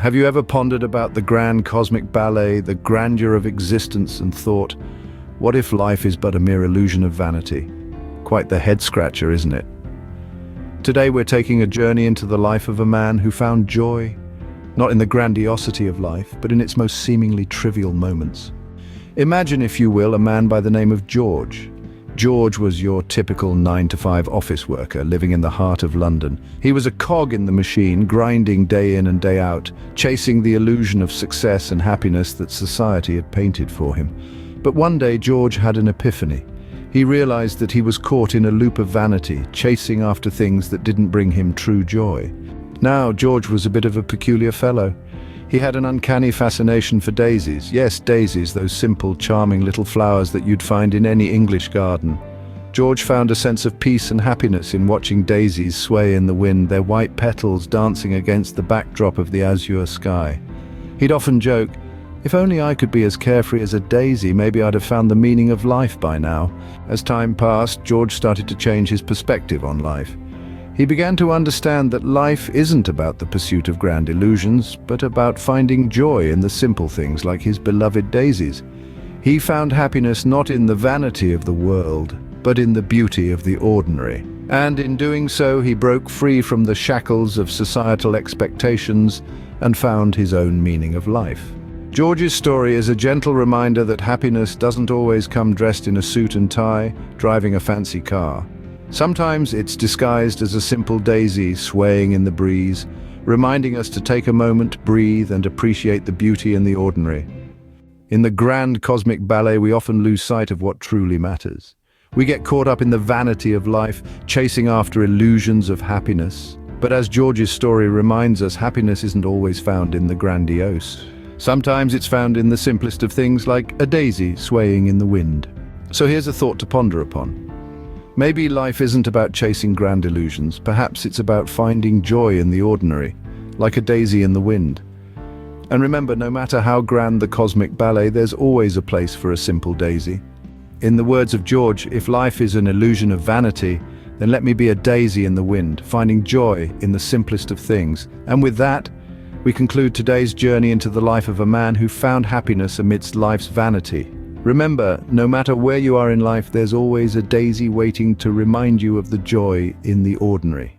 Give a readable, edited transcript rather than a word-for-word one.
Have you ever pondered about the grand cosmic ballet, the grandeur of existence, and thought, what if life is but a mere illusion of vanity? Quite the head-scratcher, isn't it? Today we're taking a journey into the life of a man who found joy, not in the grandiosity of life, but in its most seemingly trivial moments. Imagine, if you will, a man by the name of George. George was your typical 9-to-5 office worker living in the heart of London. He was a cog in the machine, grinding day in and day out, chasing the illusion of success and happiness that society had painted for him. But one day George had an epiphany. He realized that he was caught in a loop of vanity, chasing after things that didn't bring him true joy. Now, George was a bit of a peculiar fellow. He had an uncanny fascination for daisies. Yes, daisies, those simple, charming little flowers that you'd find in any English garden. George found a sense of peace and happiness in watching daisies sway in the wind, their white petals dancing against the backdrop of the azure sky. He'd often joke, if only I could be as carefree as a daisy, maybe I'd have found the meaning of life by now. As time passed, George started to change his perspective on life. He began to understand that life isn't about the pursuit of grand illusions, but about finding joy in the simple things like his beloved daisies. He found happiness not in the vanity of the world, but in the beauty of the ordinary. And in doing so, he broke free from the shackles of societal expectations and found his own meaning of life. George's story is a gentle reminder that happiness doesn't always come dressed in a suit and tie, driving a fancy car. Sometimes it's disguised as a simple daisy swaying in the breeze, reminding us to take a moment, breathe, and appreciate the beauty in the ordinary. In the grand cosmic ballet, we often lose sight of what truly matters. We get caught up in the vanity of life, chasing after illusions of happiness. But as George's story reminds us, happiness isn't always found in the grandiose. Sometimes it's found in the simplest of things, like a daisy swaying in the wind. So here's a thought to ponder upon. Maybe life isn't about chasing grand illusions. Perhaps it's about finding joy in the ordinary, like a daisy in the wind. And remember, no matter how grand the cosmic ballet, there's always a place for a simple daisy. In the words of George, if life is an illusion of vanity, then let me be a daisy in the wind, finding joy in the simplest of things. And with that, we conclude today's journey into the life of a man who found happiness amidst life's vanity. Remember, no matter where you are in life, there's always a daisy waiting to remind you of the joy in the ordinary.